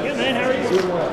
Good, man. How are you? Doing well.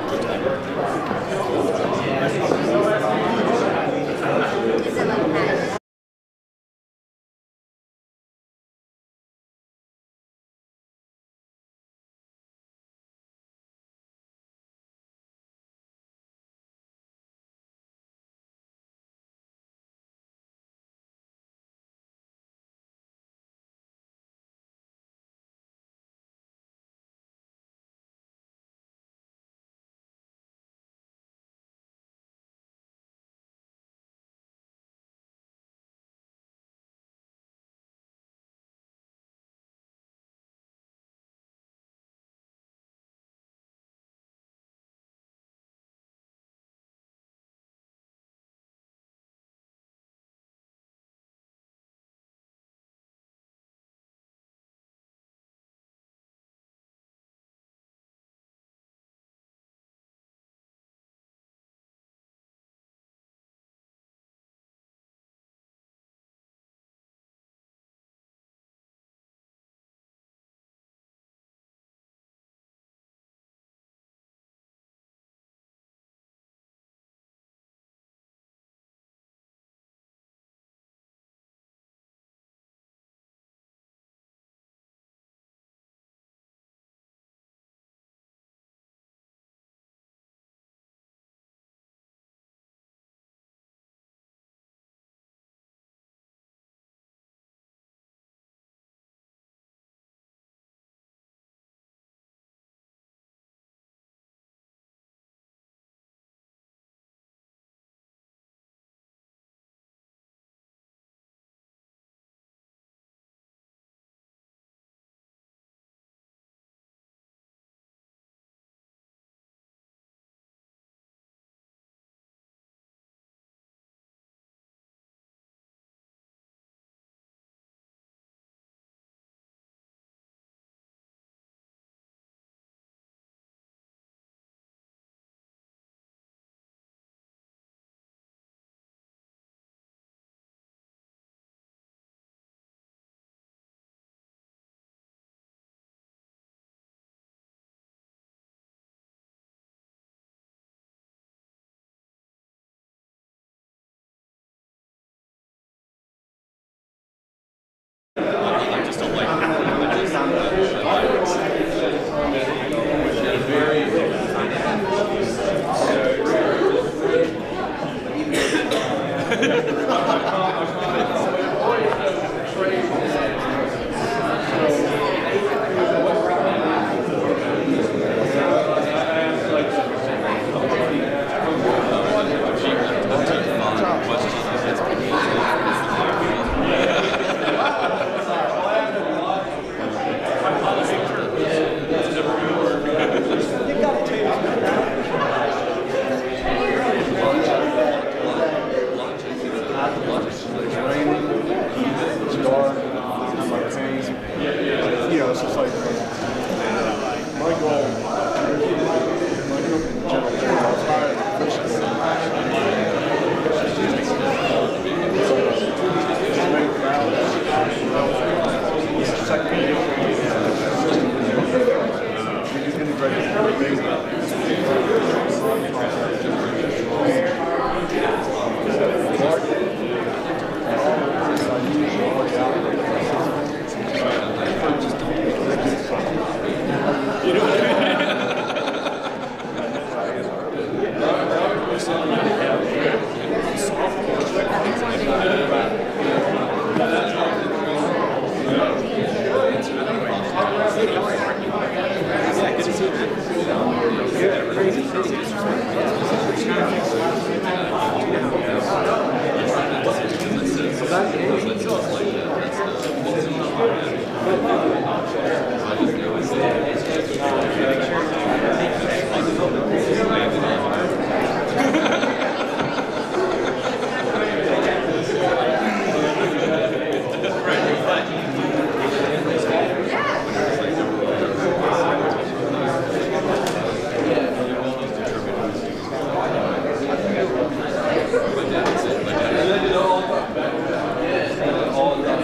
It's just like my goal. When I grew up in Cherokee, I was hired at the fishing school. Just make balance. Second year, we just integrated all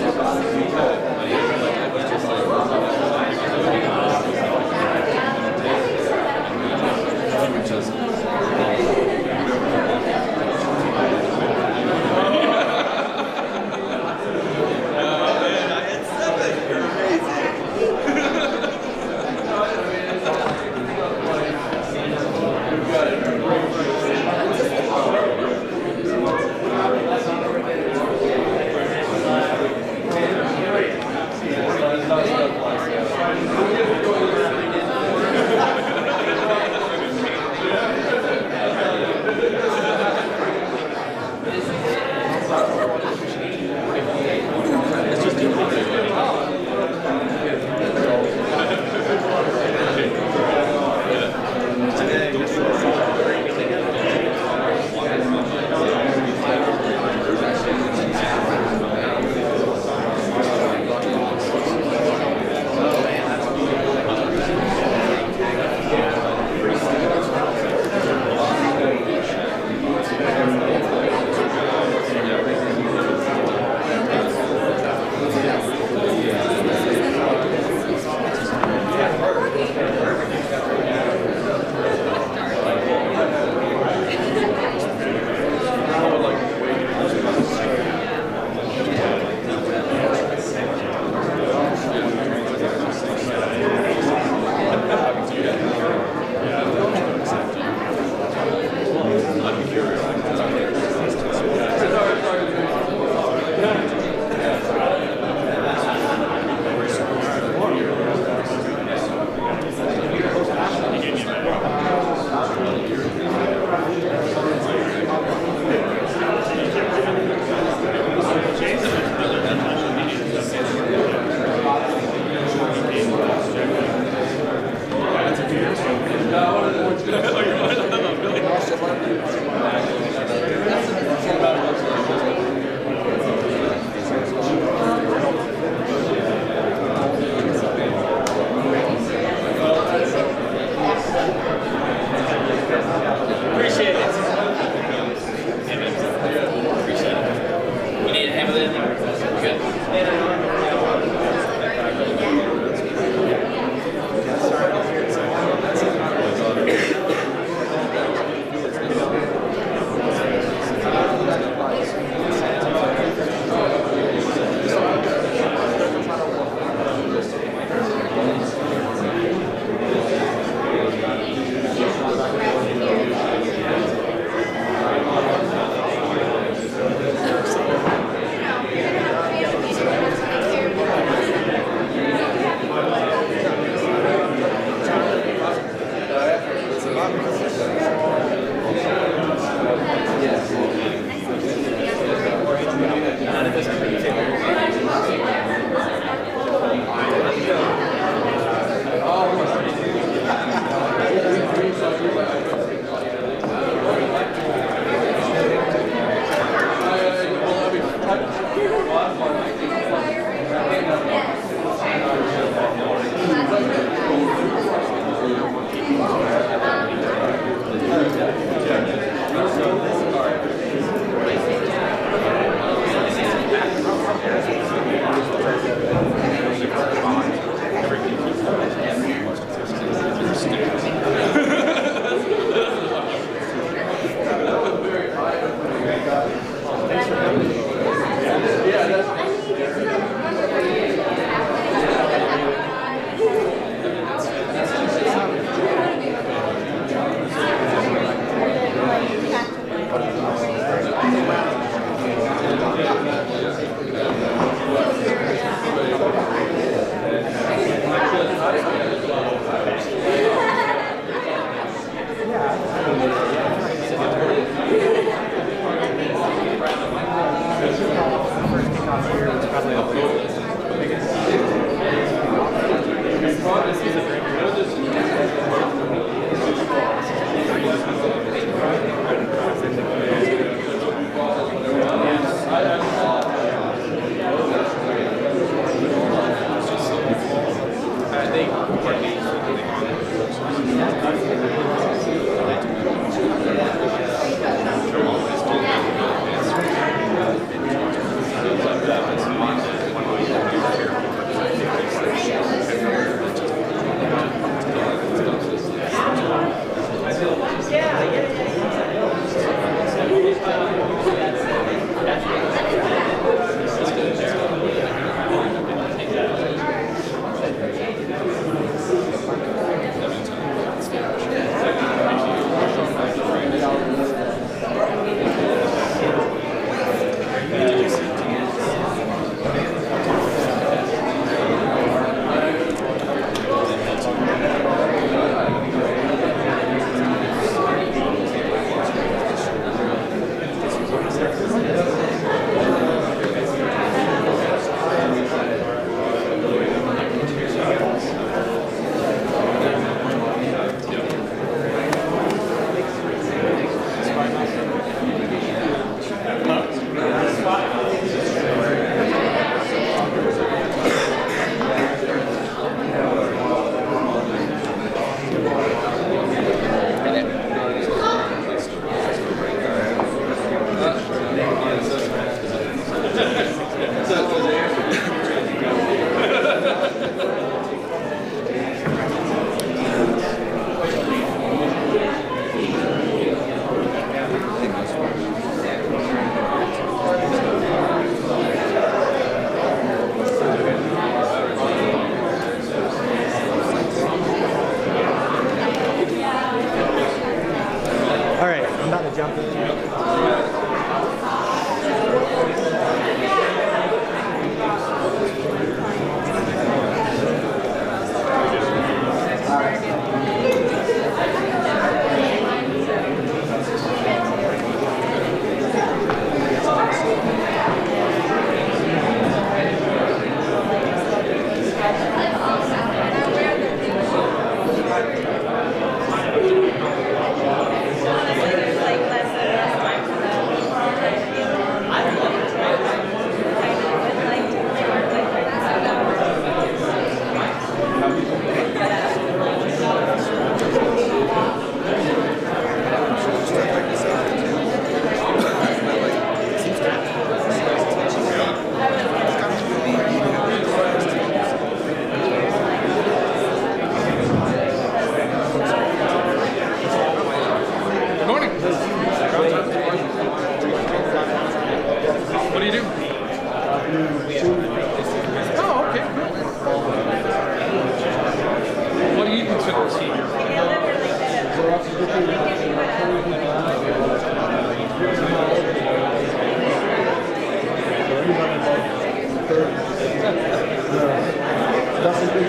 That's a good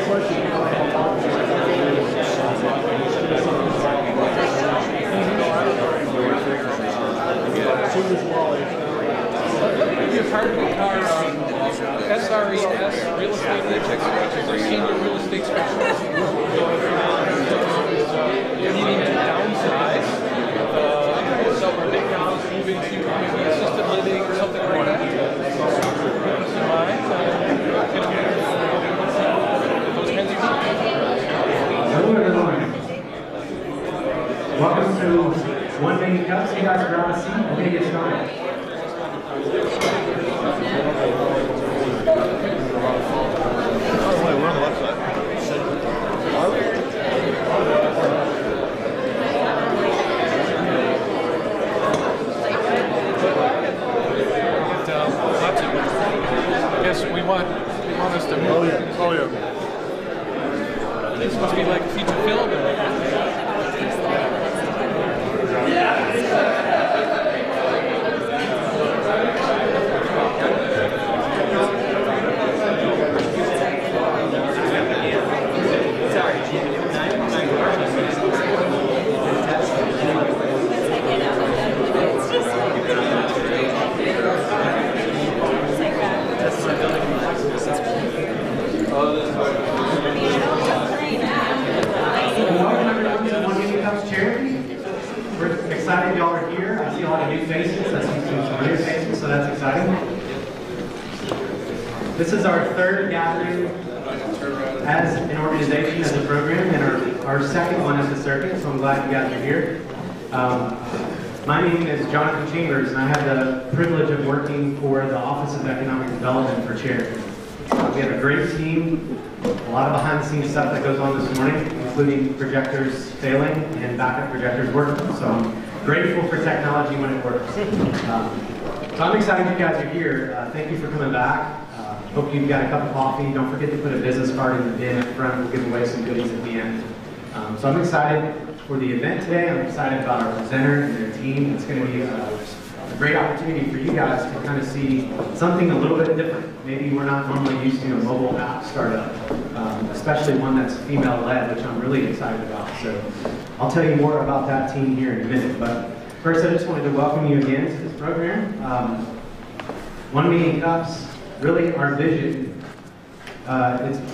question. You've heard of SRES, Real Estate Index, Senior Real Estate Specialist. Needing to downsize, sell a big house, move into maybe assisted living or something like that. Hello everyone. Welcome to 1 Million Cups. You guys grab a seat. We're going to get started. We want us to move. Oh yeah. This must be like a feature film. Welcome everyone to 1 Million Cups Cherokee. We're excited y'all are here. I see a lot of new faces. I see some familiar faces, so that's exciting. This is our third gathering as an organization, as a program, and our second one as a circuit, so I'm glad you guys are here. My name is Jonathan Chambers, and I have the privilege of working for the Office of Economic Development for Cherokee. We have a great team, a lot of behind-the-scenes stuff that goes on this morning, including projectors failing and backup projectors working. So I'm grateful for technology when it works. So I'm excited you guys are here. Thank you for coming back. Hope you've got a cup of coffee. Don't forget to put a business card in the bin up front. We'll give away some goodies at the end. So I'm excited for the event today. I'm excited about our presenter and their team. It's going to be a great opportunity for you guys to kind of see something a little bit different. Maybe we're not normally used to a mobile app startup, especially one that's female-led, which I'm really excited about. So I'll tell you more about that team here in a minute. But first, I just wanted to welcome you again to this program. 1 Million Cups, really our vision.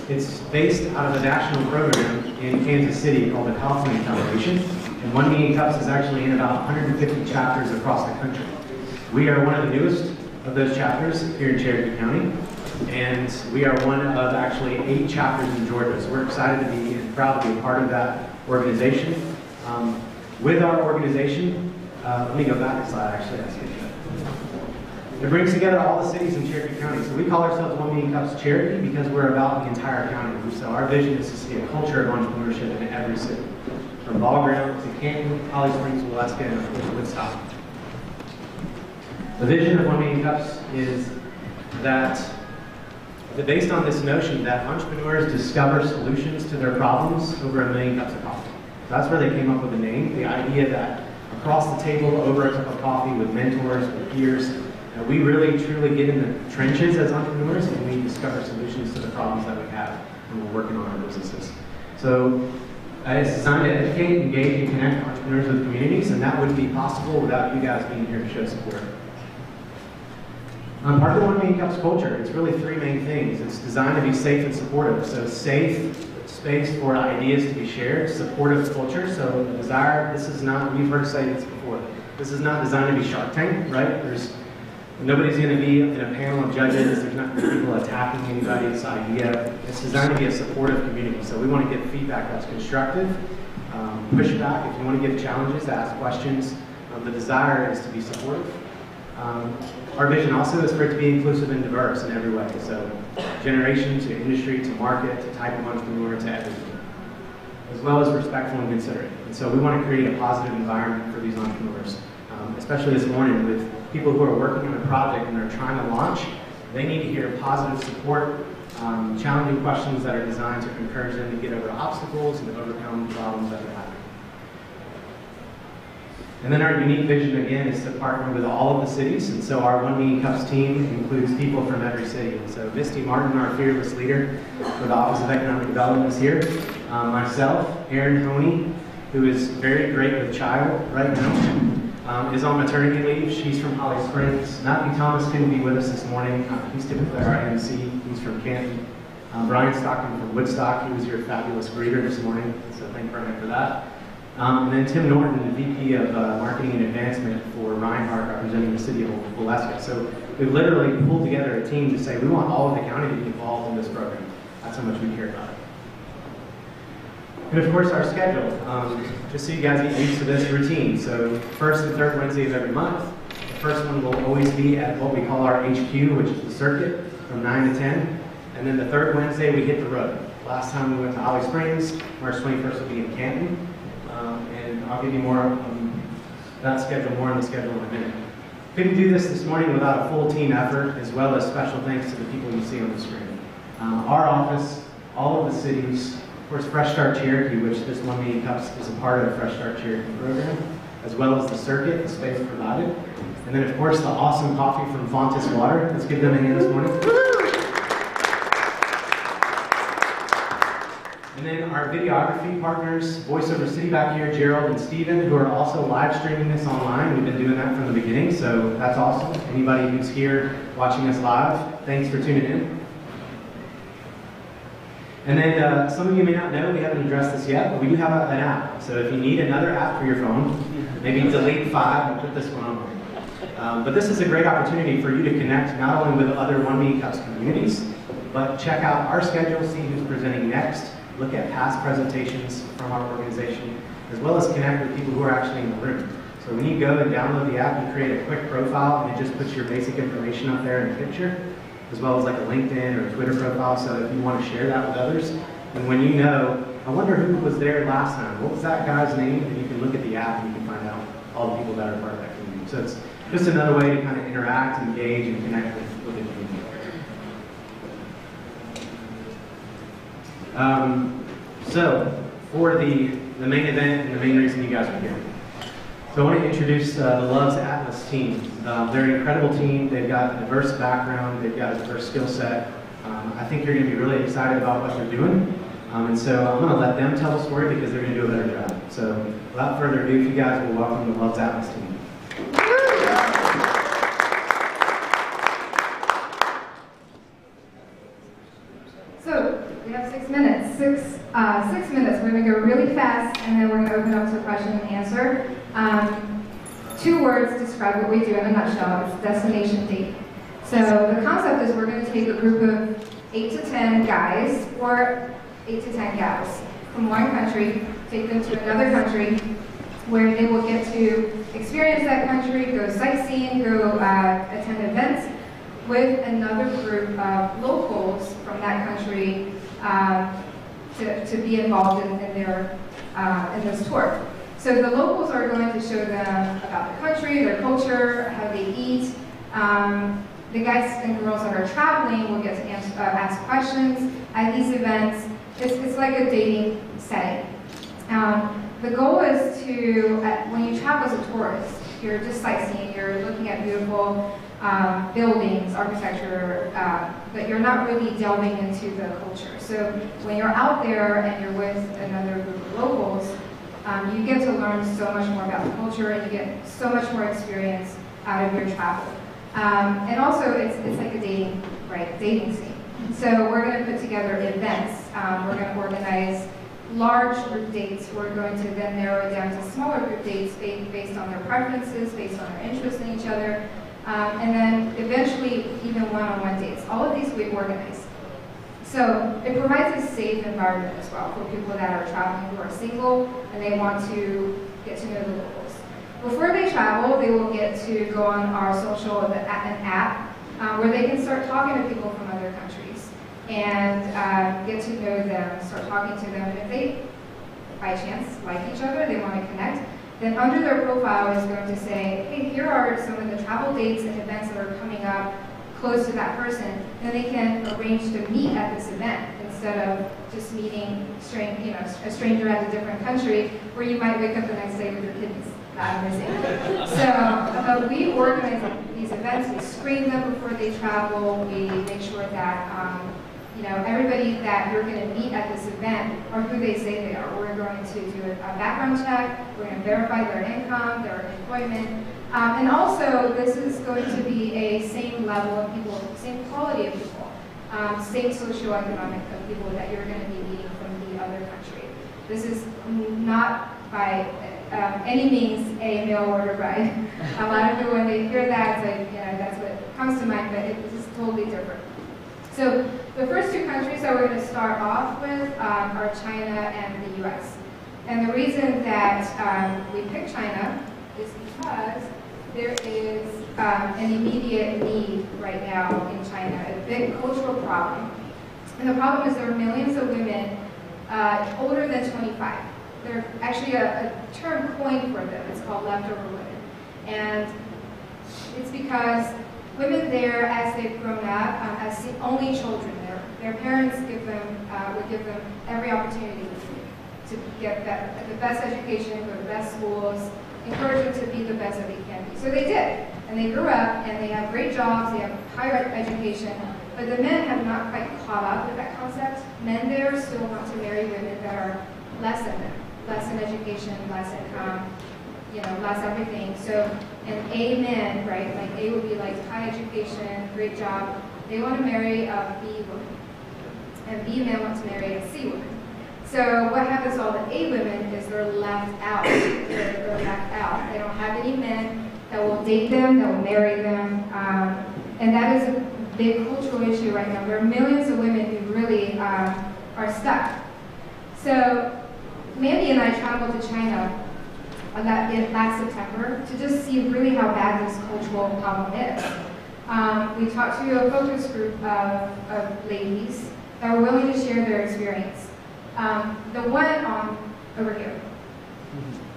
It's based out of a national program in Kansas City called the Kaufman Foundation. And 1 Million Cups is actually in about 150 chapters across the country. We are one of the newest of those chapters here in Cherokee County, and we are one of actually 8 chapters in Georgia. So we're excited to be and proud to be a part of that organization. With our organization, let me go back a slide actually. It brings together all the cities in Cherokee County. So we call ourselves 1 Million Cups Cherokee because we're about the entire county. So our vision is to see a culture of entrepreneurship in every city, from Ball Ground to Canton, Holly Springs, Alaska, and of course Woodstock. The vision of 1 Million Cups is that, based on this notion that entrepreneurs discover solutions to their problems over 1 million cups of coffee. So that's where they came up with the name, the idea that across the table, over a cup of coffee, with mentors, with peers, we really truly get in the trenches as entrepreneurs and we discover solutions to the problems that we have when we're working on our businesses. So it's designed to educate, engage, and connect entrepreneurs with communities, and that wouldn't be possible without you guys being here to show support. Part of the 1 Million Cups culture, it's really 3 main things. It's designed to be safe and supportive. So safe space for ideas to be shared, supportive culture. So the desire, this is not, we've heard say this before, this is not designed to be Shark Tank, right? Nobody's going to be in a panel of judges. There's not going to be people attacking anybody's idea. It's designed to be a supportive community. So we want to get feedback that's constructive, pushback if you want to give challenges, to ask questions. The desire is to be supportive. Our vision also is for it to be inclusive and diverse in every way. So generation to industry to market to type of entrepreneur to everything, as well as respectful and considerate. And so we want to create a positive environment for these entrepreneurs, especially this morning with people who are working on a project and they're trying to launch. They need to hear positive support, challenging questions that are designed to encourage them to get over obstacles and overcome problems that are happening. And then our unique vision, again, is to partner with all of the cities. And so our One Meeting Cups team includes people from every city. And so Misty Martin, our fearless leader for the Office of Economic Development, is here. Myself, Erin Honey, who is very great with child right now, is on maternity leave. She's from Holly Springs. Matthew Thomas couldn't be with us this morning. He's typically our MC. He's from Canton. Brian Stockton from Woodstock. He was your fabulous greeter this morning. So thank Brian for that. And then Tim Norton, the VP of Marketing and Advancement for Reinhardt, representing the city of Alaska. So we've literally pulled together a team to say we want all of the county to be involved in this program. That's how much we care about it. And of course, our schedule. Just so you guys get used to this routine. So first and third Wednesday of every month. The first one will always be at what we call our HQ, which is the circuit, from 9 to 10. And then the third Wednesday, we hit the road. Last time we went to Holly Springs. March 21st will be in Canton. And I'll give you more on that schedule, more on the schedule in a minute. Couldn't do this morning without a full team effort, as well as special thanks to the people you see on the screen. Our office, all of the cities, of course, Fresh Start Cherokee, which this One Meeting Cups is a part of the Fresh Start Cherokee program, as well as the circuit, the space provided. And then, of course, the awesome coffee from Fontes Water. Let's give them a hand this morning. And then our videography partners, Voice Over City back here, Gerald and Steven, who are also live streaming this online. We've been doing that from the beginning, so that's awesome. Anybody who's here watching us live, thanks for tuning in. And then some of you may not know, we haven't addressed this yet, but we do have an app. So if you need another app for your phone, maybe delete 5 and put this one on. But this is a great opportunity for you to connect not only with other One Meeting Cups communities, but check out our schedule, see who's presenting next, look at past presentations from our organization, as well as connect with people who are actually in the room. So when you go and download the app, you create a quick profile, and it just puts your basic information up there in a picture, as well as like a LinkedIn or a Twitter profile, so if you want to share that with others. And when you know, I wonder who was there last time, what was that guy's name? And you can look at the app and you can find out all the people that are part of that community. So it's just another way to kind of interact, engage, and connect with the community. So, for the main event and the main reason you guys are here. So I want to introduce the Loves Atlas team. They're an incredible team. They've got a diverse background. They've got a diverse skill set. I think you're going to be really excited about what they're doing. And so I'm going to let them tell the story because they're going to do a better job. So without further ado, if you guys will welcome the Loves Atlas team. So we have 6 minutes. 6 minutes. We're going to go really fast, and then we're going to open up to question and answer. 2 words describe what we do in a nutshell. It's destination date. So the concept is we're going to take a group of 8 to 10 guys or 8 to 10 gals from one country, take them to another country where they will get to experience that country, go sightseeing, go attend events with another group of locals from that country to be involved in this tour. So the locals are going to show them about the country, their culture, how they eat. The guys and girls that are traveling will get to ask questions at these events. It's like a dating setting. The goal is to, when you travel as a tourist, you're just sightseeing, you're looking at beautiful buildings, architecture, but you're not really delving into the culture. So when you're out there and you're with another group of locals, you get to learn so much more about the culture, and you get so much more experience out of your travel. And also, it's like a dating scene. So we're going to put together events. We're going to organize large group dates. We're going to then narrow it down to smaller group dates based on their preferences, based on their interest in each other, and then eventually even one-on-one dates. All of these we organize. So it provides a safe environment as well for people that are traveling who are single and they want to get to know the locals. Before they travel, they will get to go on our social, an app, where they can start talking to people from other countries and get to know them, start talking to them. And if they, by chance, like each other, they want to connect, then under their profile is going to say, hey, here are some of the travel dates and events that are coming up close to that person. And they can arrange to meet at this event instead of just meeting a stranger at a different country where you might wake up the next day with your kids that I'm missing. So we organize these events, we screen them before they travel, we make sure that everybody that you're going to meet at this event are who they say they are. We're going to do a background check, we're going to verify their income, their employment, and also this is going to be a same level of people, same quality of people, same socioeconomic of people that you're going to be meeting from the other country. This is not by any means a mail order bride. A lot of people, when they hear that, it's like, that's what comes to mind, but it is totally different. So the first two countries that we're going to start off with are China and the US. And the reason that we picked China is because there is an immediate need right now in China, a big cultural problem. And the problem is there are millions of women older than 25. There's actually a term coined for them. It's called leftover women. And it's because women there, as they've grown up, as the only children there, their parents would give them every opportunity to get the best education, go to the best schools, encourage them to be the best that they can be. So they did. And they grew up, and they have great jobs, they have higher education, but the men have not quite caught up with that concept. Men there still want to marry women that are less than them, less in education, less income, less everything. So an A man, right, like A would be like high education, great job. They want to marry a B woman. And B men want to marry a C woman. So what happens to all the A women is they're left out. They're left out. They don't have any men that will date them, that will marry them. And that is a big cultural issue right now. There are millions of women who really are stuck. So Mandy and I traveled to China last September to just see really how bad this cultural problem is. We talked to a focus group of ladies that were willing to share their experience. The one over here,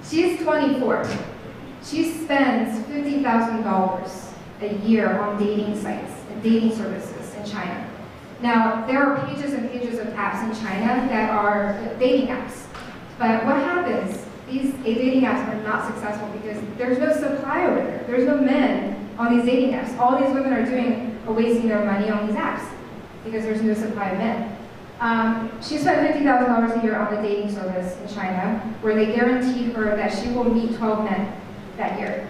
she's 24. She spends $50,000 a year on dating sites and dating services in China. Now, there are pages and pages of apps in China that are dating apps. But what happens? These dating apps are not successful because there's no supply over there. There's no men on these dating apps. All these women are doing are wasting their money on these apps because there's no supply of men. She spent $50,000 a year on a dating service in China where they guaranteed her that she will meet 12 men that year.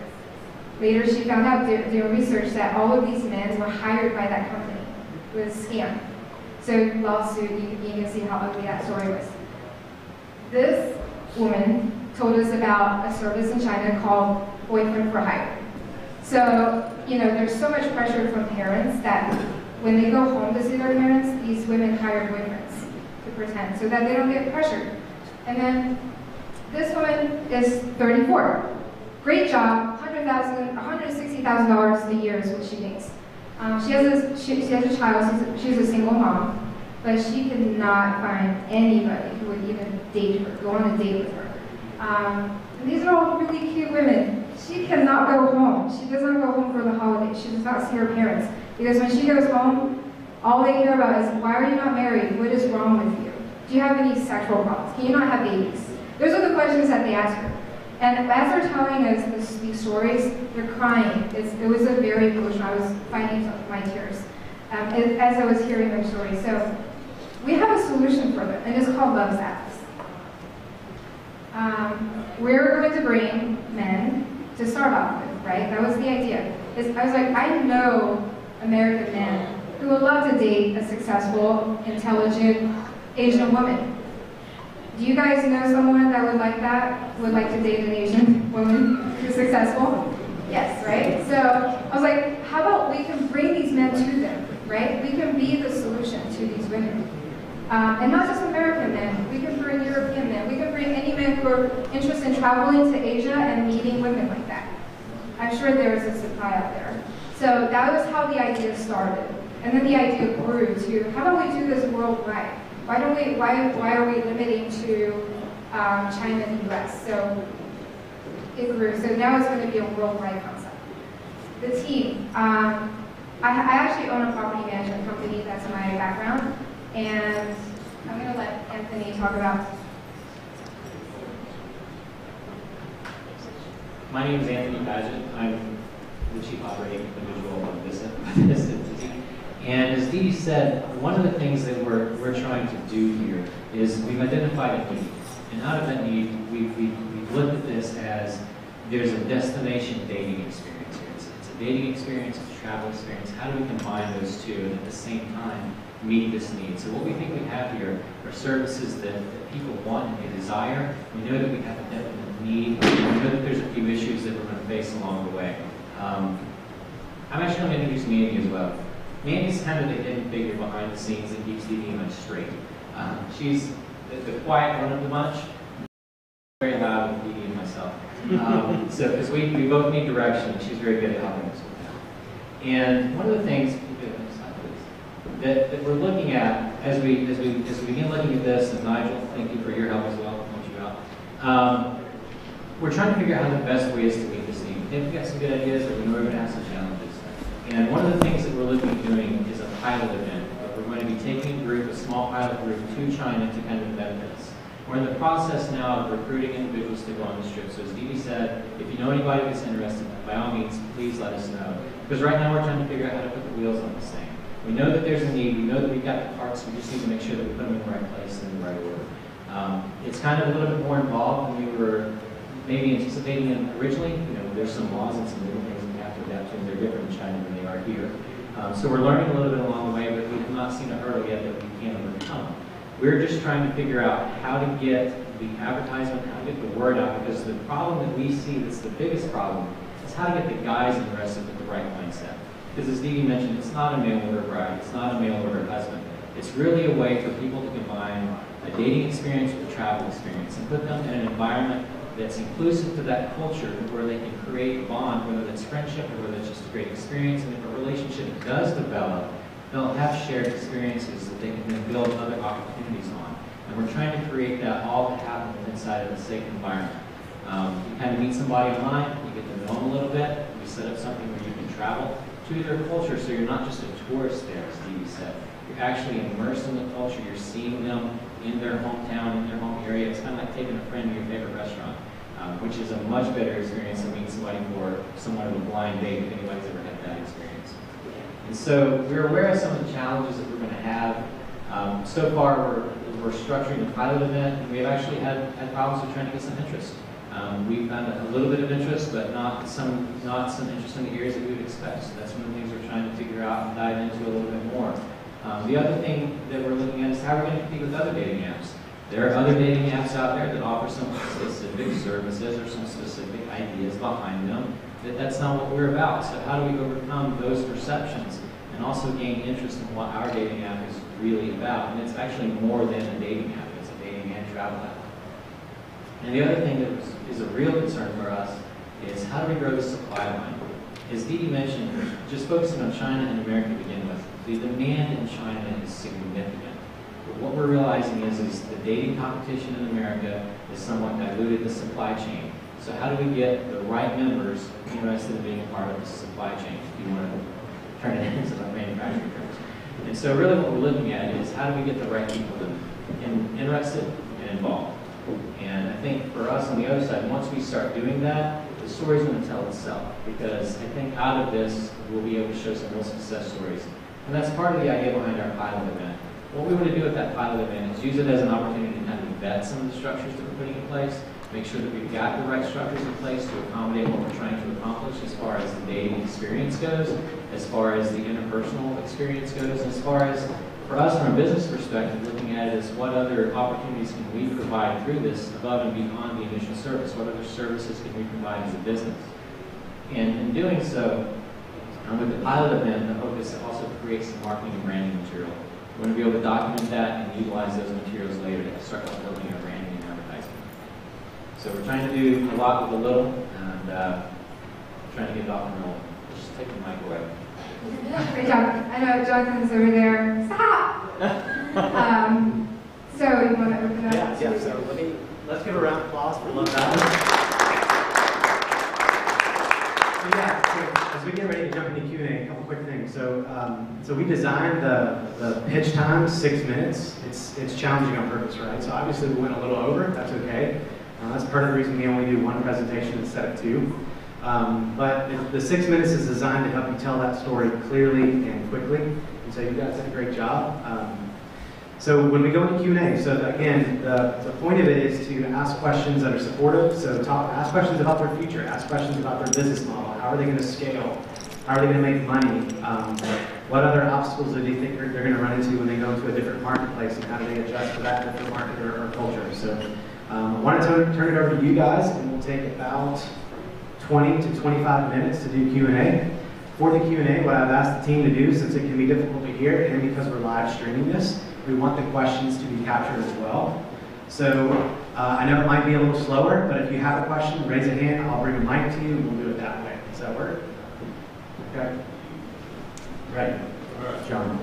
Later, she found out doing research that all of these men were hired by that company. It was a scam. So lawsuit, you can see how ugly that story was. This woman told us about a service in China called Boyfriend for Hire. So, there's so much pressure from parents that when they go home to see their parents, these women hire boyfriends to pretend so that they don't get pressured. And then this woman is 34. Great job, $160,000 a year is what she makes. She has a child, she's a single mom, but she could not find anybody who would even date her, go on a date with her. And these are all really cute women. She cannot go home. She does not go home for the holidays. She does not see her parents. Because when she goes home, all they hear about is, why are you not married? What is wrong with you? Do you have any sexual problems? Can you not have babies? Those are the questions that they ask her. And as they're telling us these stories, they're crying. It was a very emotional. I was fighting my tears as I was hearing their stories. So we have a solution for them, and it's called Love Status. We're going to bring men to start off with, right? That was the idea. I was like, I know American men who would love to date a successful, intelligent Asian woman. Do you guys know someone that would like that? Would like to date an Asian woman who's successful? Yes, right? So I was like, how about we can bring these men to them, right? We can be the solution to these women. And not just American men, we can bring European men. We can bring any men who are interested in traveling to Asia and meeting women like that. I'm sure there is a supply out there. So that was how the idea started. And then the idea grew to, how about we do this worldwide? Why are we limiting to China and the US? So it grew. So now it's going to be a worldwide concept. The team. I actually own a property management company. That's my background. And I'm going to let Anthony talk about. My name is Anthony Paget. I'm the Chief Operating Individual of this entity. And as Dee said, one of the things that we're trying to do here is we've identified a need. And out of that need, we've looked at this as there's a destination dating experience here. It's a dating experience, it's a travel experience. How do we combine those two and at the same time meet this need? So what we think we have here are services that people want and they desire. We know that we have a definite need. We know that there's a few issues that we're going to face along the way. I'm actually going to introduce Mandy as well. Mandy's kind of the hidden figure behind the scenes that keeps the image straight. She's the quiet one of the bunch, very loud with Dee and myself. So because we both need direction, and she's very good at helping us with that. And one of the things that we're looking at as we begin looking at this, and Nigel, thank you for your help as well. I'll point you out. We're trying to figure out how the best way is to meet this need. I think we've got some good ideas, but we know we're going to have some challenges. And one of the things that we're looking at doing is a pilot event. We're going to be taking a small pilot group to China to kind of vet this. We're in the process now of recruiting individuals to go on this trip. So as Dee Dee said, if you know anybody that's interested, by all means, please let us know. Because right now we're trying to figure out how to put the wheels on this thing. We know that there's a need. We know that we've got the parts. We just need to make sure that we put them in the right place and in the right order. It's kind of a little bit more involved than we were maybe anticipating originally. There's some laws and some legal things we have to adapt to, and they're different in China than they are here. So we're learning a little bit along the way, but we have not seen a hurdle yet that we can't overcome. We're just trying to figure out how to get the advertisement, how to get the word out, because the problem that we see that's the biggest problem is how to get the guys interested with the right mindset. Because as Dee Dee mentioned, it's not a mail-order bride, it's not a mail-order husband. It's really a way for people to combine a dating experience with a travel experience and put them in an environment that's inclusive to that culture where they can create a bond, whether that's friendship or whether it's just a great experience. And if a relationship does develop, they'll have shared experiences that they can then build other opportunities on. And we're trying to create that all to happen inside of a safe environment. You kind of meet somebody online, you get to know them a little bit, we set up something where you can travel to their culture so you're not just a tourist there, as Dee Dee said. You're actually immersed in the culture, you're seeing them in their hometown, in their home area. It's kind of like taking a friend to your favorite restaurant. Which is a much better experience than meeting somebody for somewhat of a blind date if anybody's ever had that experience. And so we're aware of some of the challenges that we're going to have. So far, we're structuring the pilot event, and we've actually had problems with trying to get some interest. We've found a little bit of interest, but not some interest in the areas that we would expect. So that's one of the things we're trying to figure out and dive into a little bit more. The other thing that we're looking at is how we're going to compete with other dating apps. There are other dating apps out there that offer some specific services or some specific ideas behind them. That's not what we're about. So how do we overcome those perceptions and also gain interest in what our dating app is really about? And it's actually more than a dating app. It's a dating and travel app. And the other thing that is a real concern for us is how do we grow the supply line? As Dee Dee mentioned, just focusing on China and America to begin with, the demand in China is significant. But what we're realizing is the dating competition in America is somewhat diluted the supply chain. So how do we get the right members interested in being a part of the supply chain, if you want to turn it into some manufacturing terms? And so really what we're looking at is how do we get the right people interested and involved? And I think for us on the other side, once we start doing that, the story's going to tell itself, because I think out of this, we'll be able to show some real success stories. And that's part of the idea behind our pilot event. What we want to do with that pilot event is use it as an opportunity to kind of vet some of the structures that we're putting in place, make sure that we've got the right structures in place to accommodate what we're trying to accomplish as far as the dating experience goes, as far as the interpersonal experience goes, as far as, for us from a business perspective, looking at it as what other opportunities can we provide through this above and beyond the initial service, what other services can we provide as a business. And in doing so, with the pilot event, the hope is to also create some marketing and branding material. We're going to be able to document that and utilize those materials later to start building our branding and advertising. So we're trying to do a lot with a little, and trying to get it off and rolling. Just take the mic away. Great job. I know Jonathan's over there. Stop! So you want to open up? Yeah. So let's give a round of applause for Love Battle. So as we get ready to jump into Q&A, a couple quick things. So we designed the pitch time 6 minutes. It's challenging on purpose, right? So obviously we went a little over. That's okay. That's part of the reason we only do one presentation instead of two. But the 6 minutes is designed to help you tell that story clearly and quickly. And so you guys did a great job. So when we go into Q&A, so again, the point of it is to ask questions that are supportive. So ask questions about their future, ask questions about their business model. How are they going to scale? How are they going to make money? What other obstacles do you think they're going to run into when they go into a different marketplace, and how do they adjust to that different market or culture? So I wanted to turn it over to you guys, and we'll take about 20 to 25 minutes to do Q&A. For the Q&A, what I've asked the team to do, since it can be difficult to hear, and because we're live streaming this, we want the questions to be captured as well. So I know it might be a little slower, but if you have a question, raise a hand. I'll bring a mic to you, and we'll do it that way. Does that work? Okay. Right. All right. John.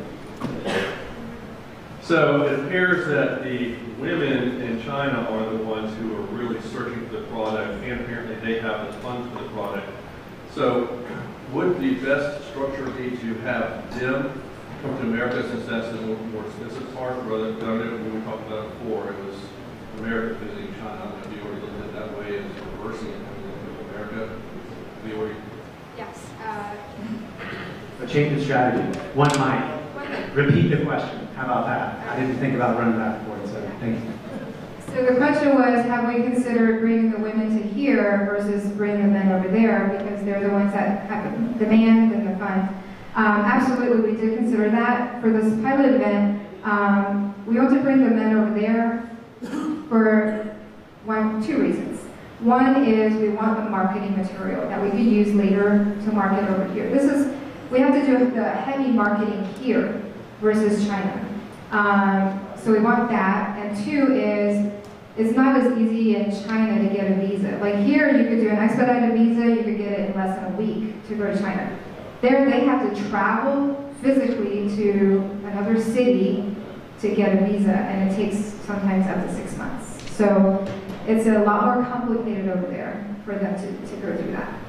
So it appears that the women in China are the ones who are really searching for the product, and apparently they have the funds for the product. So would the best structure be to have them come to America, since that's the more expensive part, rather than when we talked about it before, it was America visiting China. I don't know if you already looked at it that way as reversing it coming to America. We already. Yes. A change of strategy. One mic. Repeat the question. How about that? I didn't think about running that before, so thank you. So the question was, have we considered bringing the women to here versus bringing the men over there, because they're the ones that have the demand and the fund. Absolutely, we did consider that. For this pilot event, we want to bring the men over there for two reasons. One is we want the marketing material that we could use later to market over here. We have to do the heavy marketing here versus China. So we want that. And two is, it's not as easy in China to get a visa. Like here, you could do an expedited visa, you could get it in less than a week to go to China. There, they have to travel physically to another city to get a visa, and it takes sometimes up to 6 months. So it's a lot more complicated over there for them to go through that.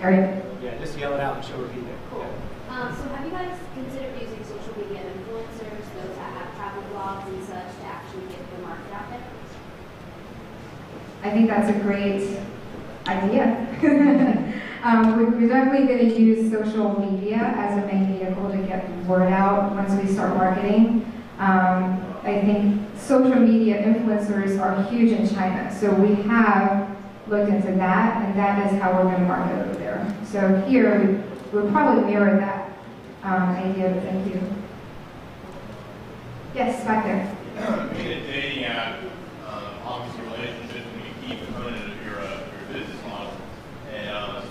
Ariel? Yeah, just yell it out and she'll repeat it. Cool. So have you guys considered using social media influencers, those that have travel blogs and such, to actually get the market out there? I think that's a great idea. We're definitely going to use social media as a main vehicle to get the word out once we start marketing. I think social media influencers are huge in China, so we have looked into that, and that is how we're going to market over there. So here, we'll probably mirror that idea, but thank you. Yes, back there. Being a dating app, obviously relationships can be a key component of your business model. And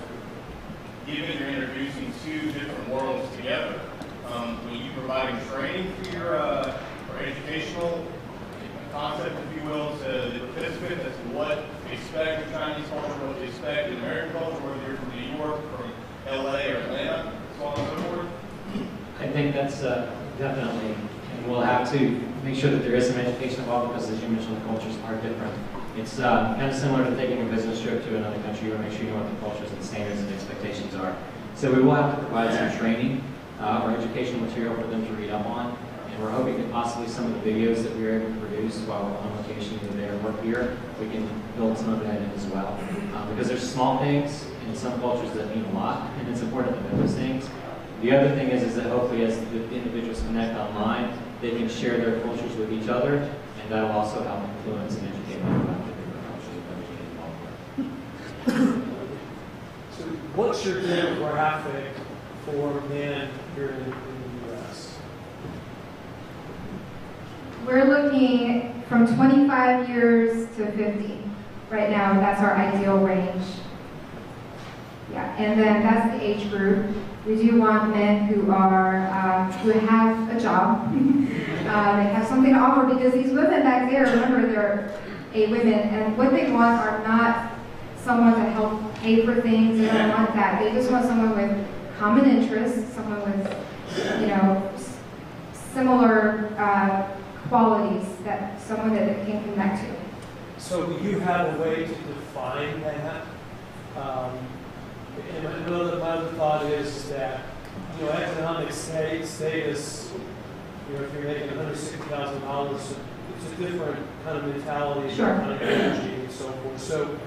given you're introducing two different worlds together, will you providing training for your educational concept, if you will, to the participants as to what to expect in Chinese culture, what to expect in American culture, whether you're from New York, from LA or Atlanta, so on and so forth? I think that's definitely, and we'll have to make sure that there is some education involved, because as you mentioned, the cultures are different. It's kind of similar to taking a business trip to another country. You want to make sure you know what the cultures and standards and expectations are. So we will have to provide some training or educational material for them to read up on. And we're hoping that possibly some of the videos that we're able to produce while we're on location, either there or here, we can build some of that in as well. Because there's small things in some cultures that mean a lot, and it's important to know those things. The other thing is that hopefully as the individuals connect online, they can share their cultures with each other, and that will also help influence and educate them about the different cultures that we get involved with. So what's your demographic for men here in the U.S.? We're looking from 25 years to 50 right now. That's our ideal range. Yeah, and then that's the age group. We do want men who are who have a job. They have something to offer, because these women back there, remember, they're women, and what they want are not someone to help pay for things. They don't want that. They just want someone with common interests, someone with, similar qualities, that someone that they can connect to. So do you have a way to define that? And my other thought is that, economic status, if you're making $160,000 it's a different kind of mentality, Sure. kind of energy and so forth. So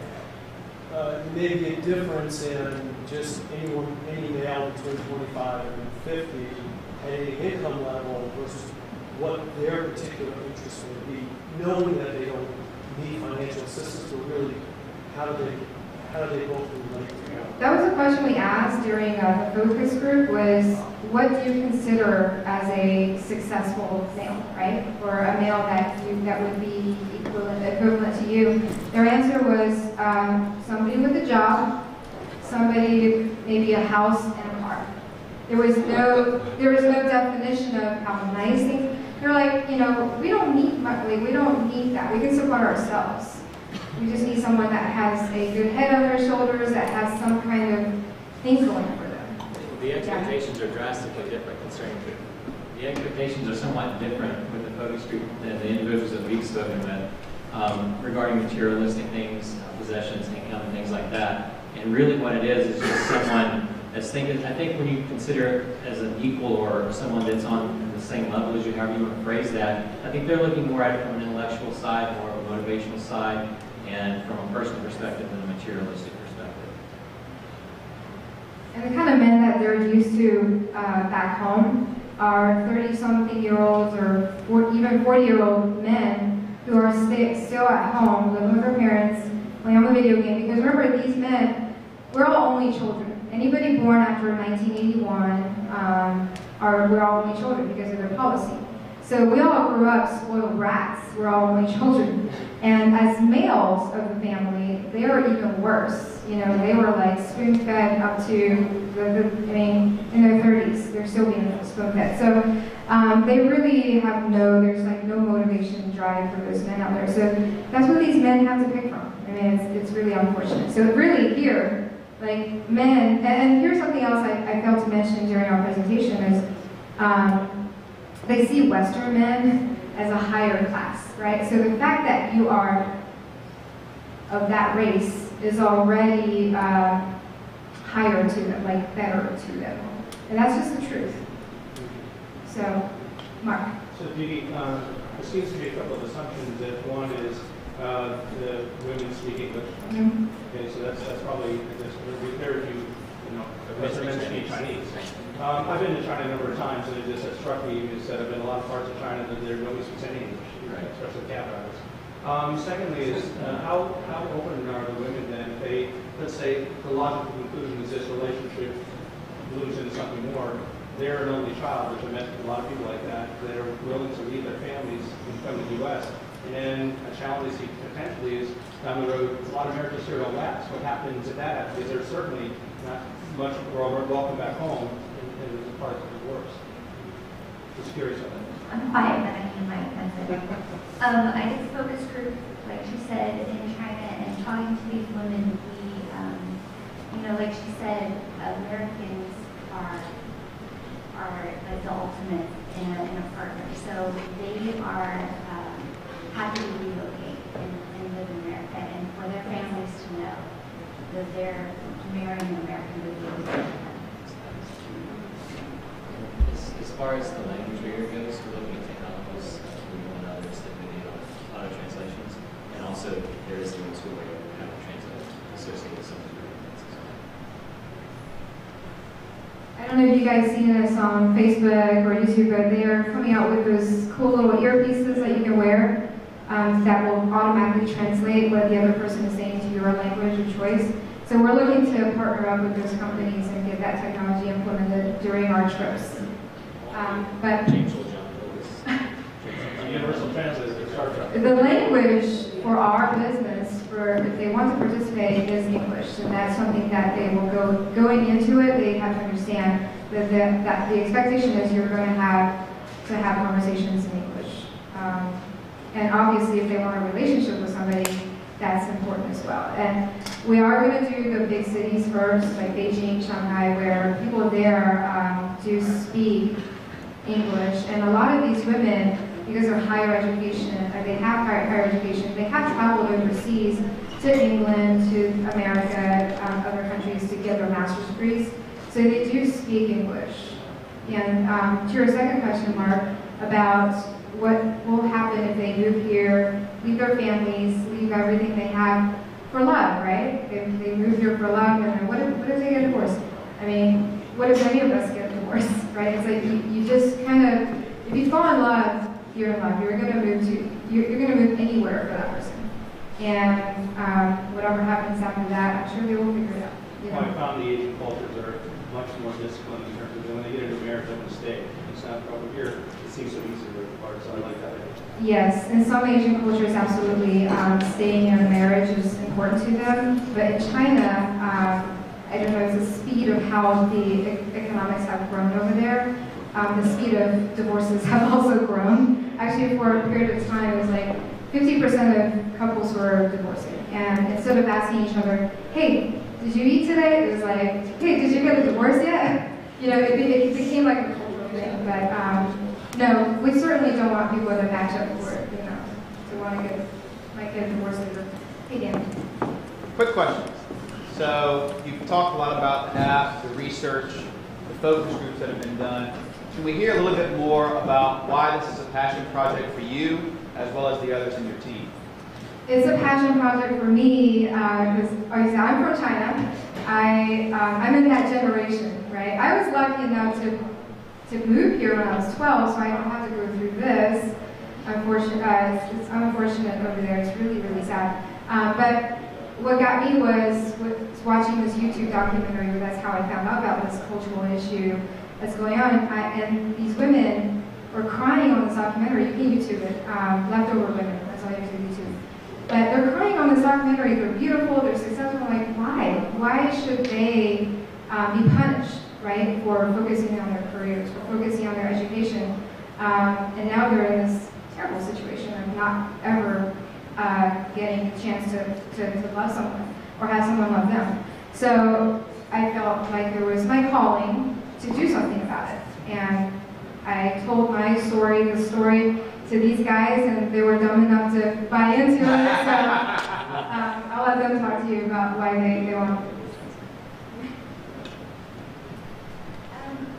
maybe a difference in just any male between 25 and 50 at any income level versus what their particular interests would be, knowing that they don't need financial assistance, but really how do they both relate together? That was a question we asked during the focus group was, what do you consider as a successful male, right? Or a male that would be equivalent to you. Their answer was somebody with a job, somebody maybe a house and a car. There was no definition of how nice things. They're like, you know, we don't need money, we don't need that. We can support ourselves. We just need someone that has a good head on their shoulders, that has some kind of thing going for them. The expectations are drastically different concerning food. The expectations are somewhat different with the focus group than the individuals that we've spoken with regarding materialistic things, possessions, income, and things like that. And really what it is just someone that's thinking, I think when you consider it as an equal or someone that's on the same level as you, however you want to phrase that, I think they're looking more at it from an intellectual side, more of a motivational side, and from a personal perspective than a materialistic perspective. And the kind of men that they're used to back home are 30-something-year-olds or even 40-year-old men who are still at home, living with their parents, playing on the video game. Because remember, these men, we're all only children. Anybody born after 1981, we're all only children because of their policy. So we all grew up spoiled brats. We're all only children. And as males of the family, they were even worse. You know, they were like spoon-fed up to, in their 30s. They're still being spoon-fed. So they really have there's like no motivation and drive for those men out there. So that's what these men have to pick from. I mean, it's really unfortunate. So really here, like men, and here's something else I failed to mention during our presentation is, they see Western men as a higher class, right? So the fact that you are of that race is already higher to them, like better to them. And that's just the truth. So, Mark. So, Dee, there seems to be a couple of assumptions. That one is the women speak English. Mm-hmm. Okay, so that's probably, very few, Western men speak Chinese. I've been to China a number of times, and it just has struck me is that I've been in a lot of parts of China that there nobody speaks any English, especially cab drivers. Secondly is how open are the women then if they, let's say, the logical conclusion is this relationship blooms into something more. They're an only child, which I met a lot of people like that are willing to leave their families and come to the U.S. And a challenge they see potentially is down the road, a lot of marriages here don't last. What happens if that happens? Because there's certainly not much welcome back home in the part of the divorce. Just curious on that. I'm quiet, but I need my message. I did a focus group, like she said, in China, and talking to these women, like she said, Americans are like the ultimate in a partner. So they are happy to relocate and live in America, and for their families to know that they're marrying an American would be a good. As far as the language barrier goes, we're looking at technologies, Google and others that video auto translations, and also there is a tool where you have to translate associated with some of the things as well. I don't know if you guys seen this on Facebook or YouTube, but they are coming out with those cool little earpieces that you can wear that will automatically translate what the other person is saying to your language of choice. So we're looking to partner up with those companies and get that technology implemented during our trips. But Universal Translator, the language for our business, if they want to participate, is English, and that's something that they will going into it. They have to understand that the expectation is you're going to have conversations in English, and obviously, if they want a relationship with somebody, that's important as well. And we are going to do the big cities first, like Beijing, Shanghai, where people there do speak English, and a lot of these women, because of higher education, they have higher education, they have traveled overseas to England, to America, other countries to get their master's degrees, so they do speak English. And to your second question, Mark, about what will happen if they move here, leave their families, leave everything they have for love, right? If they move here for love, and what if they get divorced? I mean, what if any of us get divorced, right? It's like you just kind of, if you fall in love, you're in love. You're gonna move anywhere for that person. And whatever happens after that, I'm sure they will figure it out. You know? Well, I found the Asian cultures are much more disciplined in terms of when they get into marriage, they're going to stay. It's not over here. It seems so easy to apart, so I like that idea. Yes, in some Asian cultures, absolutely, staying in a marriage is important to them. But in China, I don't know, it's the speed of how the economics have grown over there. The speed of divorces have also grown. Actually, for a period of time, it was like 50% of couples were divorcing. And instead of asking each other, hey, did you eat today? It was like, hey, did you get a divorce yet? You know, it became like a cultural thing. But no, we certainly don't want people to match up for it, you know, to want to get a divorce later. Hey, Dan. Quick questions. So you've talked a lot about the app, the research, the focus groups that have been done. Can we hear a little bit more about why this is a passion project for you, as well as the others in your team? It's a passion project for me because I'm from China. I'm in that generation, right? I was lucky enough to move here when I was 12, so I don't have to go through this. It's unfortunate over there. It's really, really sad. But what got me was watching this YouTube documentary. That's how I found out about this cultural issue that's going on. And these women were crying on this documentary. You can YouTube it. Leftover Women. That's all you have to YouTube. But they're crying on this documentary. They're beautiful. They're successful. Like, why? Why should they be punished, right, for focusing on their careers, for focusing on their education? And now they're in this terrible situation of not ever getting a chance to love someone or have someone love them. So I felt like there was my calling to do something about it. And I told my story, the story, to these guys, and they were dumb enough to buy into it. So I'll let them talk to you about why they want to do this.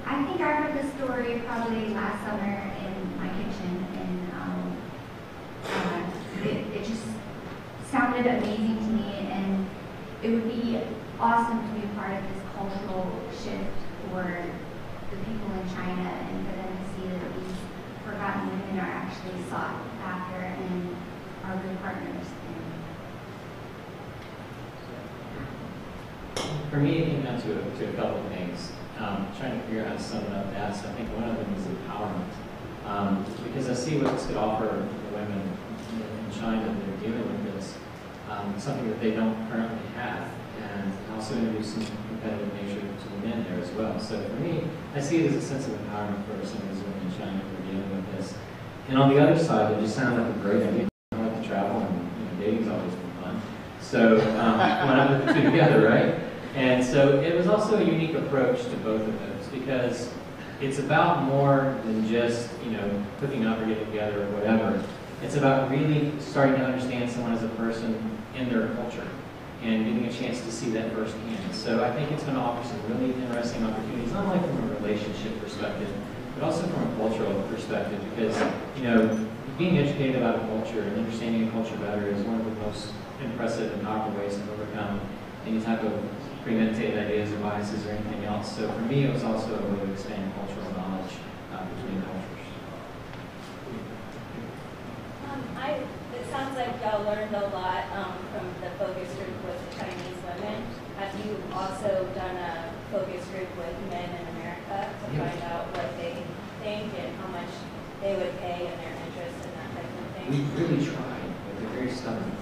I think I heard the story probably last summer in my kitchen, and it just sounded amazing to me, and it would be awesome to be a part of this cultural shift for the people in China, and for them to see that these forgotten women are actually sought after and are good partners. For me, it came down to a couple of things. Trying to figure out how to sum it up best. I think one of them is empowerment. Because I see what this could offer the women in China that are dealing with this, something that they don't currently have, and also introduce some competitive nature to the men there as well. So for me, I see it as a sense of empowerment for some of these women in China who are dealing with this. And on the other side, it just sounded like a great idea. I like to travel, and dating's always been fun. So when I put the two together, right? And so it was also a unique approach to both of those, because it's about more than just, hooking up or getting together or whatever. It's about really starting to understand someone as a person in their culture and getting a chance to see that firsthand. So I think it's going to offer some really interesting opportunities, not only from a relationship perspective, but also from a cultural perspective, because, being educated about a culture and understanding a culture better is one of the most impressive and powerful ways to overcome any type of premeditated ideas or biases or anything else. So for me, it was also a way to expand cultural knowledge between cultures. It sounds like y'all learned a lot from the focus group with Chinese women. Have you also done a focus group with men in America to find out what they think and how much they would pay and their interest in that type of thing? We really tried, but they're very stubborn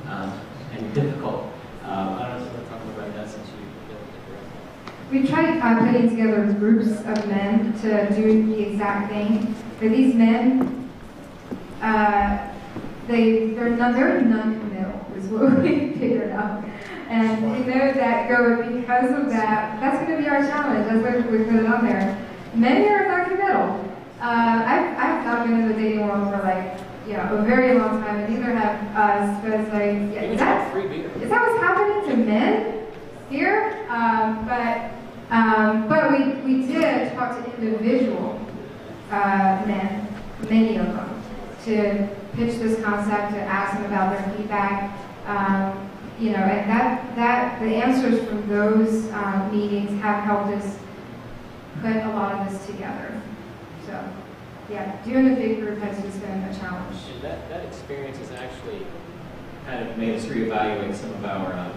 and difficult. I don't know if you want to talk about that since you did it. We tried putting together groups of men to do the exact thing. For these men, they're non-committal is what we figured out. And we know that because of that, that's going to be our challenge. That's why we put it on there. Men are non-committal. I've not been in the dating world for a very long time, and neither have us. But it's like, is that what's happening to men here? But we did talk to individual men, many of them. to pitch this concept, to ask them about their feedback. You know, and that the answers from those meetings have helped us put a lot of this together. So, yeah, doing a big group has just been a challenge. And that experience has actually kind of made us reevaluate some of our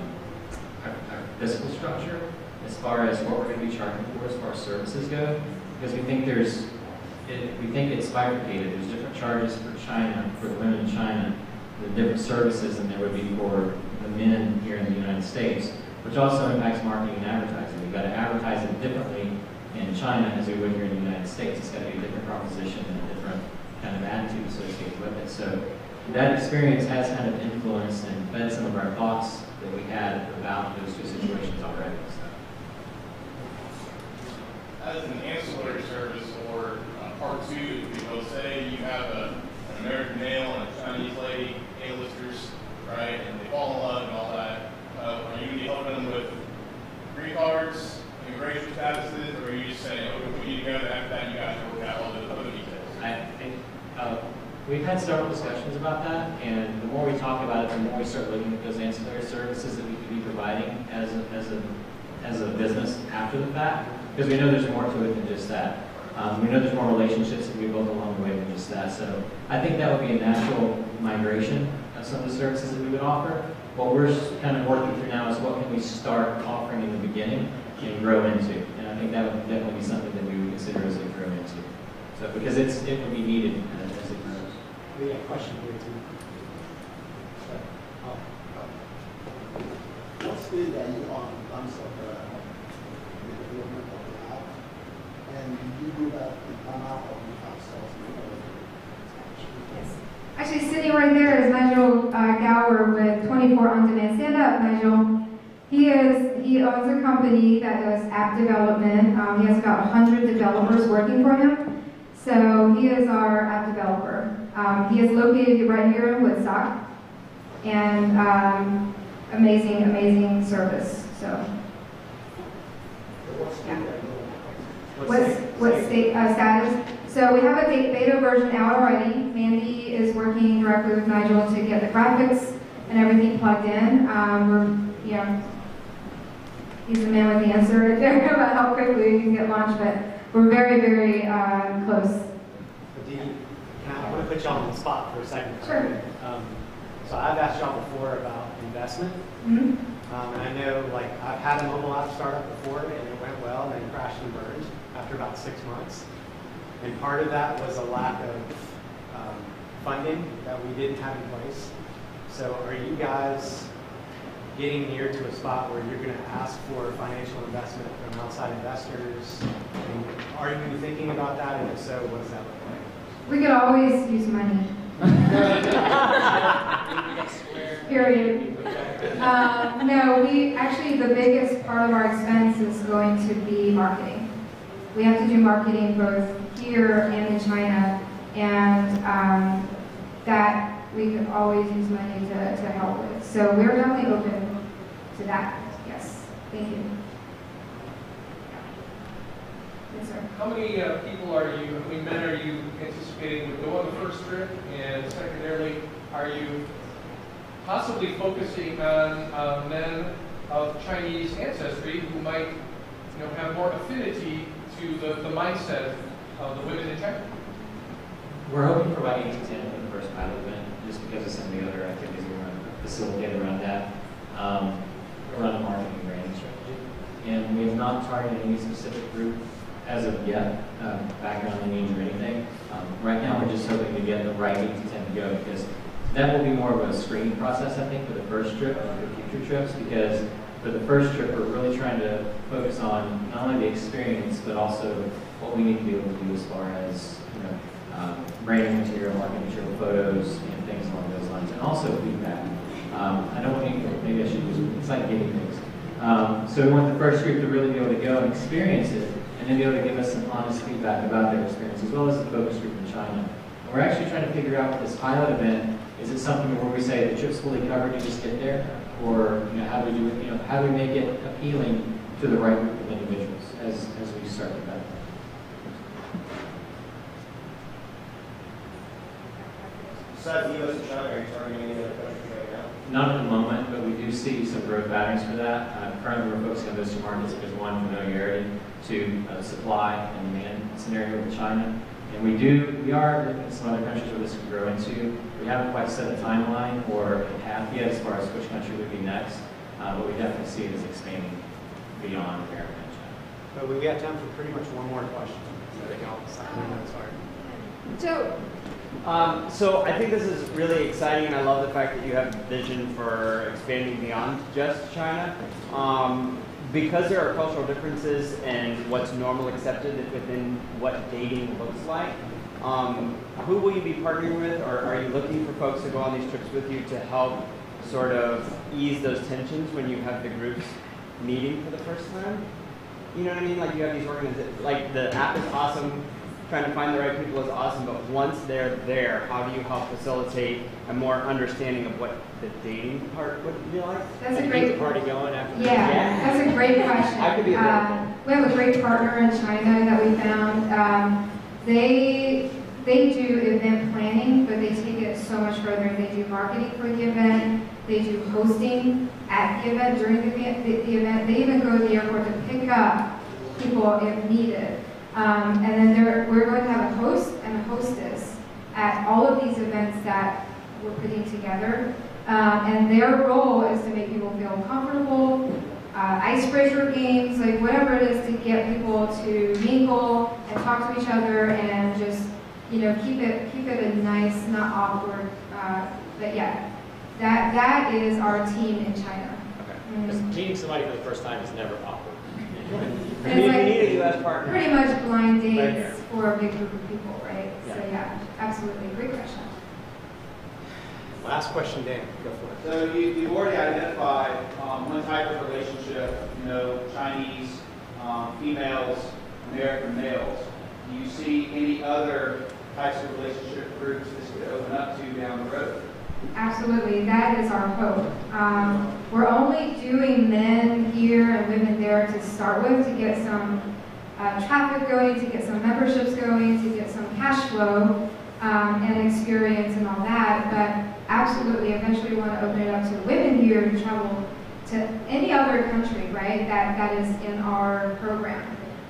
physical structure as far as what we're going to be charging for as far as services go, because we think it's bifurcated. There's different charges for China, for the women in China, the different services than there would be for the men here in the United States, which also impacts marketing and advertising. We've got to advertise it differently in China as we would here in the United States. It's got to be a different proposition and a different kind of attitude associated with it. So that experience has kind of influenced and fed some of our thoughts that we had about those two situations already. So. As an ancillary service or part two, if you will, say you have an American male and a Chinese lady, A-listers, right, and they fall in love and all that, are you going to be helping them with green cards, immigration statuses, or are you just saying, okay, we need to go after that, you guys work out all the other details? I think we've had several discussions about that, and the more we talk about it, the more we start looking at those ancillary services that we could be providing as a business after the fact, because we know there's more to it than just that. We know there's more relationships that we build along the way than just that. So I think that would be a natural migration of some of the services that we would offer. What we're kind of working through now is what can we start offering in the beginning and grow into. And I think that would definitely be something that we would consider as a grow into. So because it would be needed as it grows. We have a question here too. What's good that you are in terms of the development of the app? And you do that in Ghana or you have stores in Yes. Actually, sitting right there is Nigel Gower with 24 On Demand. Stand up, Nigel. He owns a company that does app development. He has about 100 developers working for him. So he is our app developer. He is located right here in Woodstock, and amazing service. So, yeah. What state status? So we have a beta version out already. Mandy is working directly with Nigel to get the graphics and everything plugged in. He's the man with the answer right there about how quickly we can get launched, but we're very close. I want to put y'all on the spot for a second. Sure. So I've asked y'all before about investment. Mm-hmm. And I know, like, I've had a mobile app startup before, and it went well, and then crashed and burned after about 6 months. And part of that was a lack of funding that we didn't have in place. So are you guys getting near to a spot where you're going to ask for financial investment from outside investors? And are you thinking about that? And if so, what does that look like? We could always use money. Period. No, the biggest part of our expense is going to be marketing. We have to do marketing both here and in China, and that we could always use money to help with. So we're definitely open to that. Yes. Thank you. Yes, sir. How many how many men are you anticipating would go on the first trip? And secondarily, are you possibly focusing on men of Chinese ancestry who might, have more affinity to the mindset of the women in China? We're hoping for about 8 to 10 for the first pilot event, just because of some of the other activities we want to facilitate around that, around the marketing and branding strategy. And we have not targeted any specific group as of yet, background lineage or anything. Right now, we're just hoping to get the right 8 to 10 to go, because that will be more of a screening process, I think, for the first trip and for future trips, because for the first trip, we're really trying to focus on not only the experience, but also what we need to be able to do as far as, branding material, marketing material, photos, and things along those lines, and also feedback. I don't think, maybe I should use, it's like guinea pigs. So we want the first group to really be able to go and experience it, and then be able to give us some honest feedback about their experience, as well as the focus group in China. And we're actually trying to figure out with this pilot event, is it something where we say the trip's fully covered, you just get there? Or how do we do it, how do we make it appealing to the right group of individuals as we start the event? Besides the U.S. and China, are you targeting any other countries right now? Not at the moment, but we do see some growth patterns for that. Currently, we're focusing on those two markets because one, familiarity, two, supply and demand scenario with China. And we are looking at some other countries where this could grow into. We haven't quite set a timeline or a path yet as far as which country would be next, but we definitely see it as expanding beyond America and China. But we got time for pretty much one more question. Joe. So I think this is really exciting, and I love the fact that you have a vision for expanding beyond just China. Because there are cultural differences in what's normal accepted within what dating looks like, who will you be partnering with, or are you looking for folks to go on these trips with you to help sort of ease those tensions when you have the groups meeting for the first time? You know what I mean? Like you have these organizations, like the app is awesome, trying to find the right people is awesome, but once they're there, how do you help facilitate a more understanding of what the dating part would be like? That's a great party going after. Yeah, that's a great question. I could be we have a great partner in China that we found. They do event planning, but they take it so much further. They do marketing for the event. They do hosting at the event, during the event. They even go to the airport to pick up people if needed. And then we're going to have a host and a hostess at all of these events that we're putting together. And their role is to make people feel comfortable, icebreaker games, like whatever it is to get people to mingle and talk to each other and just, you know, keep it a nice, not awkward. But yeah, that is our team in China. Okay. Because meeting somebody for the first time is never awkward. And it's like need a U.S. partner. pretty much blind dates Right for a big group of people, right? Yeah. So yeah, absolutely, great question. Last question, Dan. Go for it. So you've already identified one type of relationship, you know, Chinese females, American males. Do you see any other types of relationship groups this could open up to down the road? Absolutely, that is our hope. We're only doing men here and women there to start with to get some traffic going, to get some memberships going, to get some cash flow and experience and all that. But absolutely, eventually we want to open it up to women here to travel to any other country, right, that is in our program.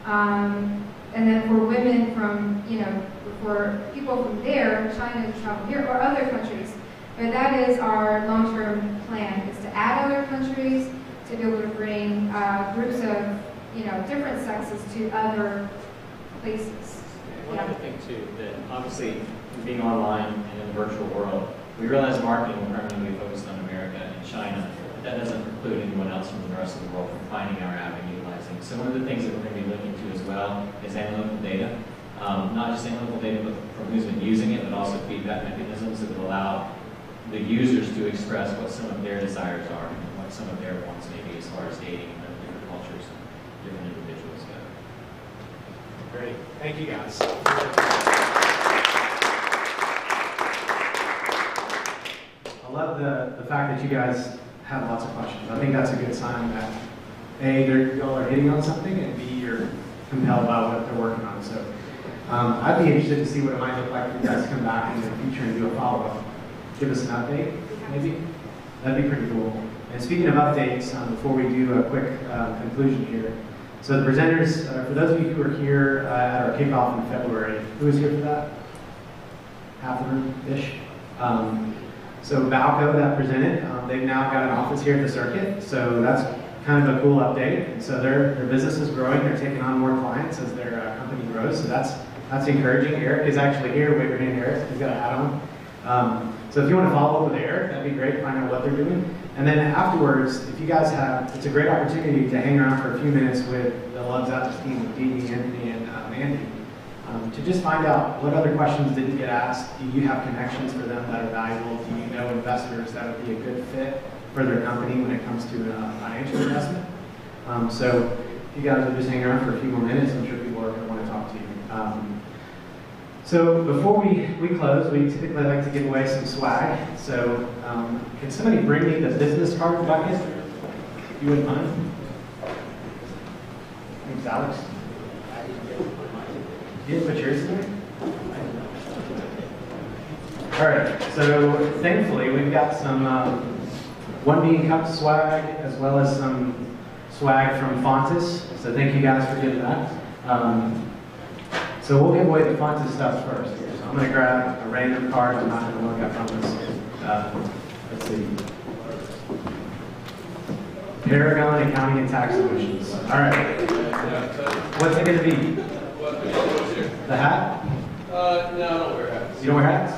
And then for women from, you know, for people from there, China to travel here, or other countries. But that is our long-term plan, is to add other countries, to be able to bring groups of, you know, different sexes to other places. One other thing too, that obviously being online and in the virtual world, we realize marketing will primarily be focused on America and China, but that doesn't preclude anyone else from the rest of the world from finding our app and utilizing. So one of the things that we're going to be looking to as well is analytical data. Not just analytical data but from who's been using it, but also feedback mechanisms that will allow the users to express what some of their desires are and what some of their wants may be as far as dating and different cultures, different individuals go. Great. Thank you, guys. I love the fact that you guys have lots of questions. I think that's a good sign that A, y'all are hitting on something, and B, you're compelled by what they're working on. So I'd be interested to see what it might look like if you guys come back in the future and do a follow-up. Give us an update, maybe? That'd be pretty cool. And speaking of updates, before we do a quick conclusion here, so the presenters, for those of you who are here at our kickoff in February, who was here for that? Half the room-ish? So Balco that presented, they've now got an office here at the circuit, so that's kind of a cool update. And so their business is growing, they're taking on more clients as their company grows, so that's encouraging. Eric is actually here, wave your hand, Eric, he's got a hat on. So if you want to follow up with Eric, that'd be great, find out what they're doing. And then afterwards, if you guys have, it's a great opportunity to hang around for a few minutes with the Loves Out This team, with Dee Dee, Anthony, and Andy, to just find out what other questions didn't get asked. Do you have connections for them that are valuable? Do you know investors that would be a good fit for their company when it comes to financial investment? So if you guys will just hang around for a few more minutes, I'm sure people are going to want to talk to you. So before we close, we typically like to give away some swag. So can somebody bring me the business card bucket? If you wouldn't mind. Thanks, Alex. You didn't put yours in there? All right, so thankfully we've got some One Bean Cup swag as well as some swag from Fontis. So thank you guys for giving that. So we'll give away the Fontis stuff first here. So I'm going to grab a random card. I'm not going to look, I promise. Let's see. Paragon Accounting and Tax Solutions. All right. What's it going to be? The hat? No, I don't wear hats. You don't wear hats? I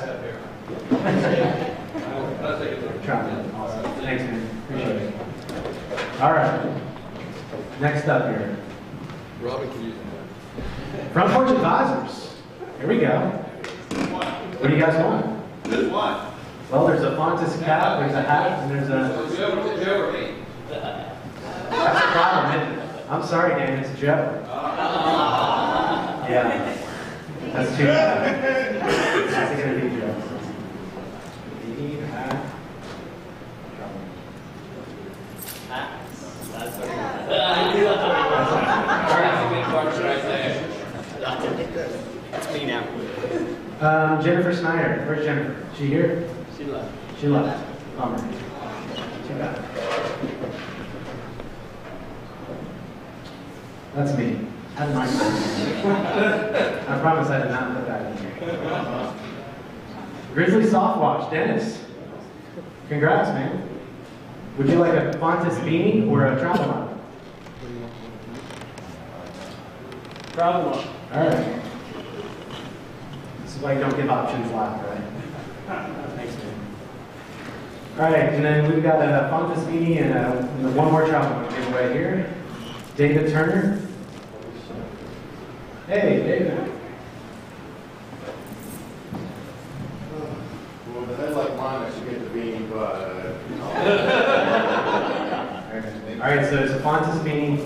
have hair. I'll take it. Awesome. Thanks, man. Appreciate it. All right. Next up here. Robin can use that. Front Porch Advisors. Here we go. What do you guys want? Just one. Well, there's a Fontis cap, there's a hat, and there's a... Joe or me? That's a problem, isn't it? I'm sorry, Dan, it's Joe. Yeah. That's too bad. That's going to be Joe. That's what That's me now. Jennifer Snyder. Where's Jennifer? She here? She left. She left. Bummer. Too bad. That's me. That's my I promise I did not put that in here. Grizzly Softwatch. Dennis. Congrats, man. Would you like a Fontis beanie or a travel mug? Travel mug. All right. This is why you don't give options live, right? Thanks, man. All right, and then we've got a Fontis beanie and one more travel mug giveaway here. David Turner. Hey, David. Well, with a head like mine, I should get the beanie, but... All right, so it's a Fontis beanie.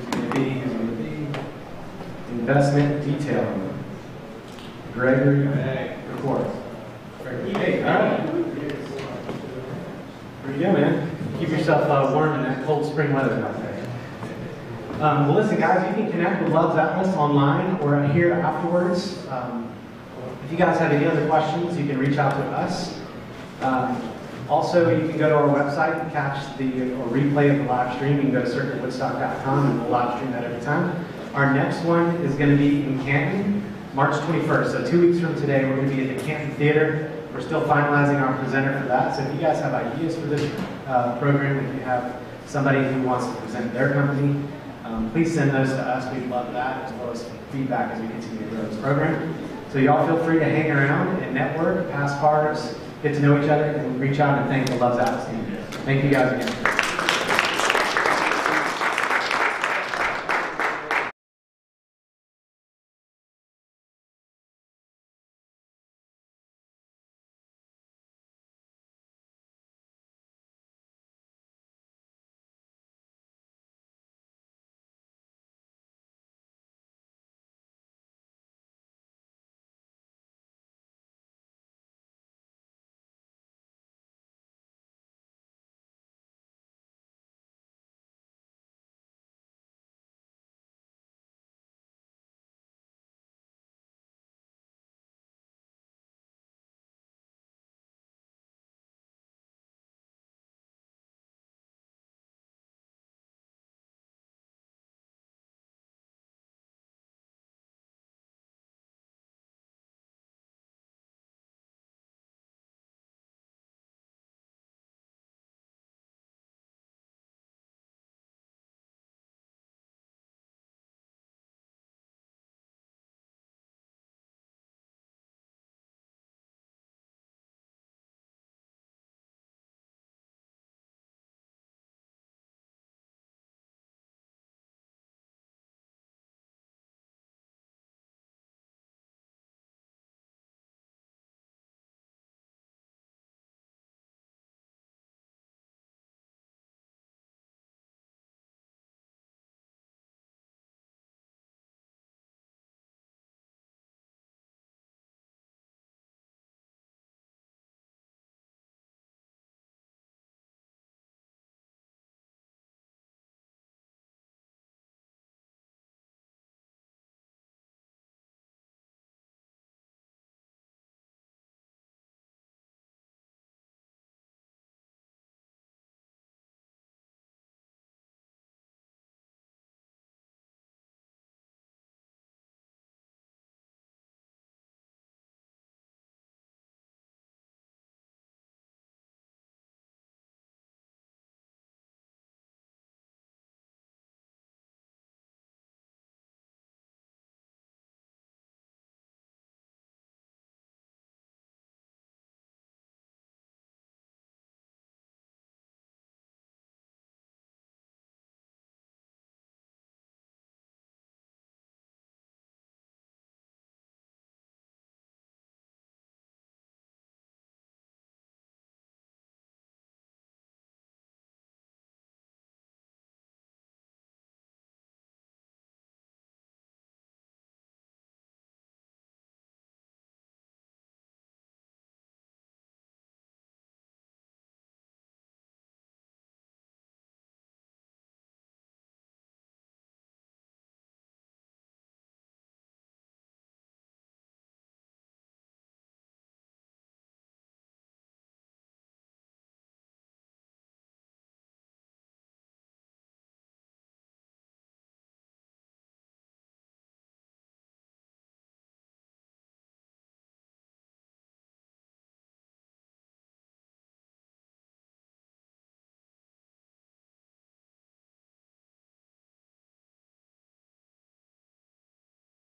Who's going to be? Investment detailing. Gregory Report. Hey, all right. Where you go, man? Keep yourself warm in that cold spring weather out there. Well, listen, guys, you can connect with Love's Atlas online or here afterwards. If you guys have any other questions, you can reach out to us. Also, you can go to our website and catch or replay of the live stream. You can go to circuitwoodstock.com and we'll live stream that every time. Our next one is going to be in Canton, March 21st. So 2 weeks from today, we're going to be at the Canton Theater. We're still finalizing our presenter for that. So if you guys have ideas for this program, if you have somebody who wants to present their company, please send those to us. We'd love that, as well as feedback as we continue to grow this program. So y'all feel free to hang around and network, pass cards, get to know each other, and reach out and thank the Love's Atlas team. Thank you guys again.